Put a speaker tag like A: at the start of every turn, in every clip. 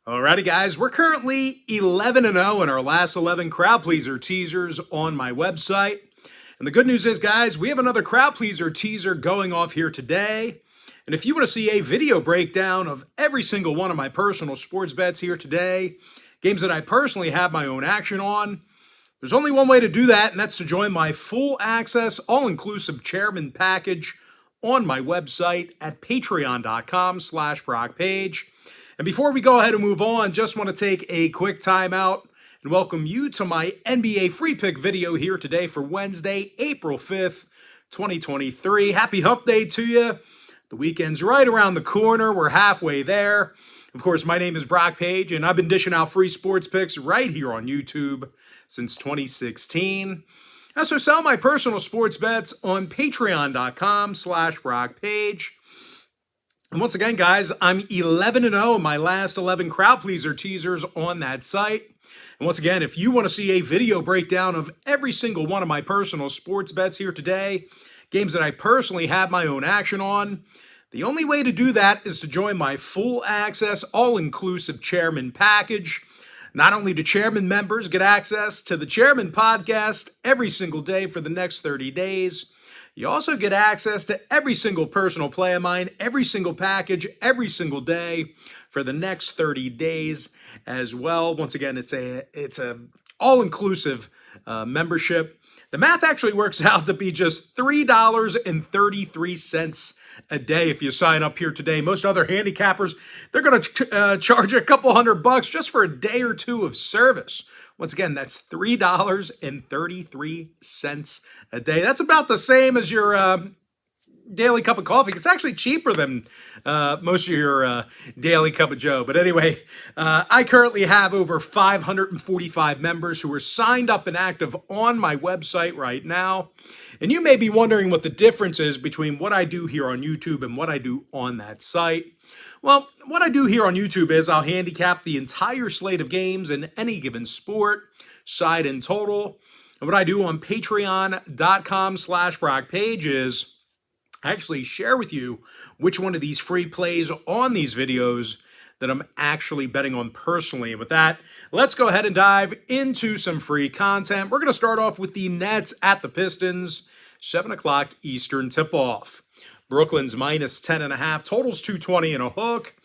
A: Alrighty, guys, we're currently 11-0 in our last 11 crowd pleaser teasers on my website. And the good news is, guys, we have another crowd pleaser teaser going off here today. And if you want to see a video breakdown of every single one of my personal sports bets here today, games that I personally have my own action on, there's only one way to do that, and that's to join my full access, all-inclusive chairman package on my website at Patreon.com/BrockPage. And before we go ahead and move on, just want to take a quick time out and welcome you to my NBA free pick video here today for Wednesday, April 5th, 2023. Happy hump day to you. The weekend's right around the corner. We're halfway there. Of course, my name is Brock Page, and I've been dishing out free sports picks right here on YouTube since 2016. I also sell my personal sports bets on Patreon.com/BrockPage. And once again, guys, I'm 11-0 in my last 11 crowd pleaser teasers on that site. And once again, if you want to see a video breakdown of every single one of my personal sports bets here today, games that I personally have my own action on, the only way to do that is to join my full access, all-inclusive chairman package. Not only do chairman members get access to the chairman podcast every single day for the next 30 days, you also get access to every single personal play of mine, every single package, every single day for the next 30 days as well. Once again, it's a all-inclusive membership. The math actually works out to be just $3.33 a day if you sign up here today. Most other handicappers, they're going to charge a couple $100 just for a day or two of service. Once again, that's $3.33 a day. That's about the same as your daily cup of coffee. It's actually cheaper than most of your daily cup of joe. But anyway, I currently have over 545 members who are signed up and active on my website right now. And you may be wondering what the difference is between what I do here on YouTube and what I do on that site. Well, what I do here on YouTube is I'll handicap the entire slate of games in any given sport, side and total. And what I do on Patreon.com/BrockPage is I actually share with you which one of these free plays on these videos that I'm actually betting on personally. And with that, let's go ahead and dive into some free content. We're going to start off with the Nets at the Pistons, 7 o'clock Eastern tip-off. Brooklyn's minus 10.5, totals 220 and a hook.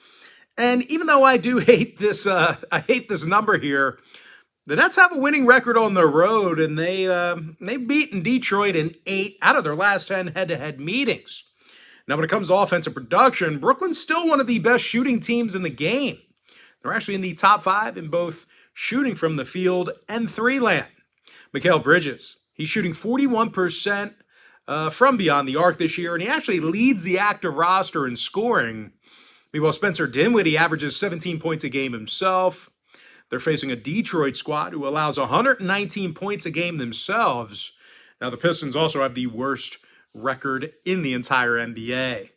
A: And even though I do hate this, I hate this number here, the Nets have a winning record on the road, and they've beaten Detroit in 8 out of their last 10 head-to-head meetings. Now, when it comes to offensive production, Brooklyn's still one of the best shooting teams in the game. They're actually in the top 5 in both shooting from the field and three-land. Mikal Bridges, he's shooting 41% from beyond the arc this year, and he actually leads the active roster in scoring. Meanwhile, Spencer Dinwiddie averages 17 points a game himself. They're facing a Detroit squad who allows 119 points a game themselves. Now, the Pistons also have the worst record in the entire NBA. And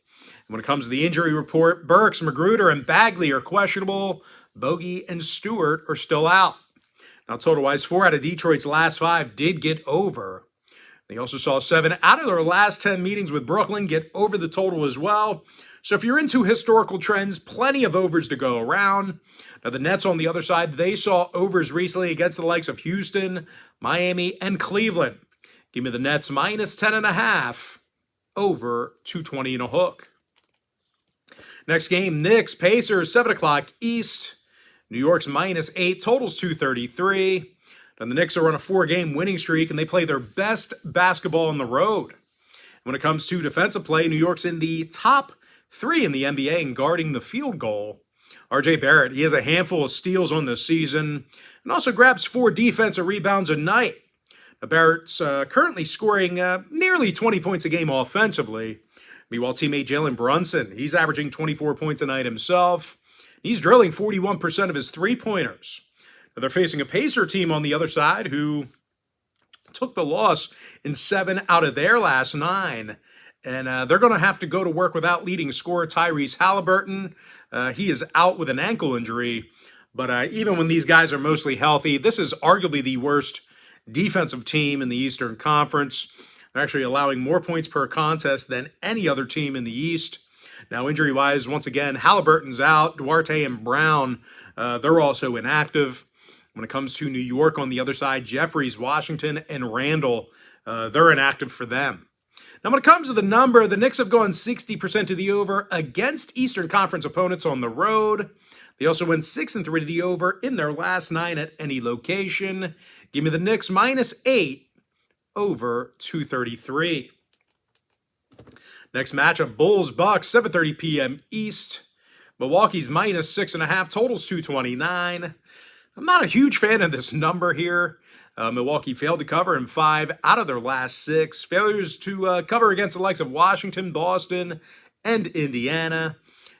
A: when it comes to the injury report, Burks, Magruder, and Bagley are questionable. Bogey and Stewart are still out. Now, total-wise, 4 out of Detroit's last 5 did get over. They also saw 7 out of their last 10 meetings with Brooklyn get over the total as well. So if you're into historical trends, plenty of overs to go around. Now the Nets on the other side, they saw overs recently against the likes of Houston, Miami, and Cleveland. Give me the Nets minus 10.5 over 220 and a hook. Next game, Knicks, Pacers, 7 o'clock East. New York's minus 8, totals 233. And the Knicks are on a 4-game winning streak, and they play their best basketball on the road. When it comes to defensive play, New York's in the top 3 in the NBA in guarding the field goal. R.J. Barrett, he has a handful of steals on this season and also grabs 4 defensive rebounds a night. Now, Barrett's currently scoring nearly 20 points a game offensively. Meanwhile, teammate Jalen Brunson, he's averaging 24 points a night himself. He's drilling 41% of his three-pointers. Now, they're facing a Pacer team on the other side who took the loss in 7 out of their last 9. And they're going to have to go to work without leading scorer Tyrese Halliburton. He is out with an ankle injury. But even when these guys are mostly healthy, this is arguably the worst defensive team in the Eastern Conference. They're actually allowing more points per contest than any other team in the East. Now, injury-wise, once again, Halliburton's out. Duarte and Brown, they're also inactive. When it comes to New York on the other side, Jeffries, Washington, and Randall, they're inactive for them. Now, when it comes to the number, the Knicks have gone 60% to the over against Eastern Conference opponents on the road. They also went 6-3 to the over in their last 9 at any location. Give me the Knicks -8 over 233. Next matchup, Bulls-Bucks, 7:30 p.m. East. Milwaukee's -6.5, totals 229. I'm not a huge fan of this number here. Milwaukee failed to cover in 5 out of their last 6. Failures to cover against the likes of Washington, Boston, and Indiana.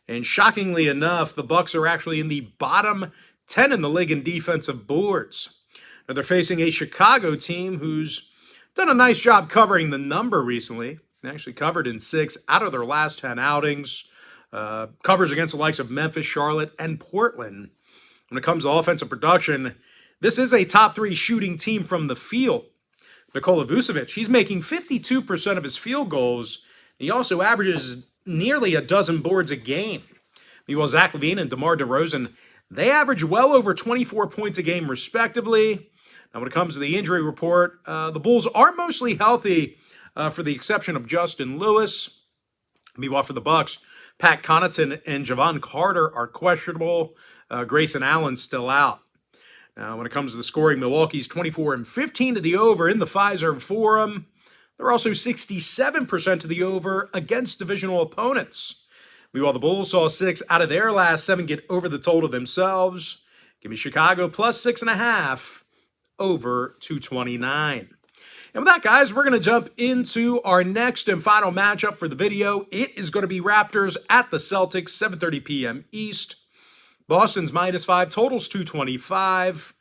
A: And shockingly enough, the Bucks are actually in the bottom 10 in the league in defensive boards. Now they're facing a Chicago team who's done a nice job covering the number recently. They actually covered in 6 out of their last 10 outings. Covers against the likes of Memphis, Charlotte, and Portland. When it comes to offensive production, this is a top 3 shooting team from the field. Nikola Vucevic, he's making 52% of his field goals. He also averages nearly a dozen boards a game. Meanwhile, Zach LaVine and DeMar DeRozan, they average well over 24 points a game, respectively. Now, when it comes to the injury report, the Bulls are mostly healthy, for the exception of Justin Lewis. Meanwhile, for the Bucks, Pat Connaughton and Javon Carter are questionable. Grayson Allen's still out. Now, when it comes to the scoring, Milwaukee's 24-15 to the over in the Fiserv Forum. They're also 67% to the over against divisional opponents. Meanwhile, the Bulls saw 6 out of their last 7 get over the total themselves. Give me Chicago +6.5 over 229. And with that, guys, we're going to jump into our next and final matchup for the video. It is going to be Raptors at the Celtics, 7:30 p.m. East. Boston's -5, totals 225.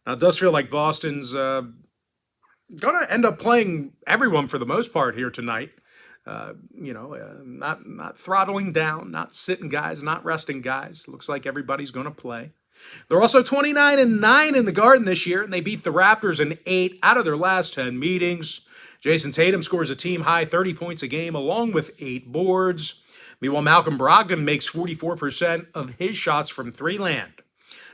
A: Now, it does feel like Boston's going to end up playing everyone for the most part here tonight. Not throttling down, not sitting guys, not resting guys. Looks like everybody's going to play. They're also 29-9 in the Garden this year, and they beat the Raptors in 8 out of their last 10 meetings. Jason Tatum scores a team-high 30 points a game, along with 8 boards. Meanwhile, Malcolm Brogdon makes 44% of his shots from three-land.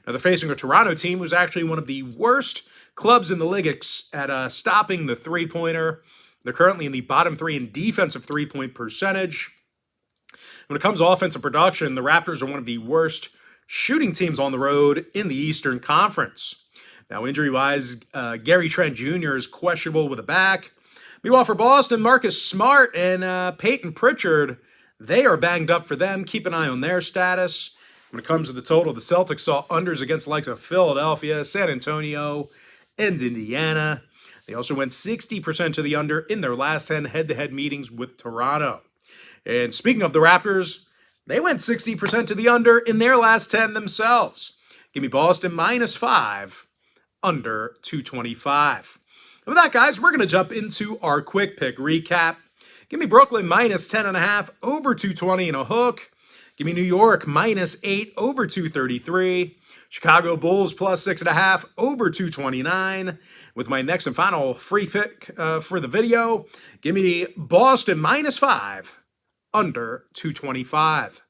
A: Now, they're facing a Toronto team who's actually one of the worst clubs in the league at stopping the three-pointer. They're currently in the bottom 3 in defensive three-point percentage. When it comes to offensive production, the Raptors are one of the worst shooting teams on the road in the Eastern Conference. Now, injury-wise, Gary Trent Jr. is questionable with a back. Meanwhile, for Boston, Marcus Smart and Peyton Pritchard, they are banged up for them. Keep an eye on their status. When it comes to the total, the Celtics saw unders against the likes of Philadelphia, San Antonio, and Indiana. They also went 60% to the under in their last 10 head-to-head meetings with Toronto. And speaking of the Raptors, they went 60% to the under in their last 10 themselves. Give me Boston -5, under 225. And with that, guys, we're going to jump into our quick pick recap. Give me Brooklyn -10.5, over 220 and a hook. Give me New York -8, over 233. Chicago Bulls +6.5, over 229. With my next and final free pick for the video, give me Boston -5, under 225.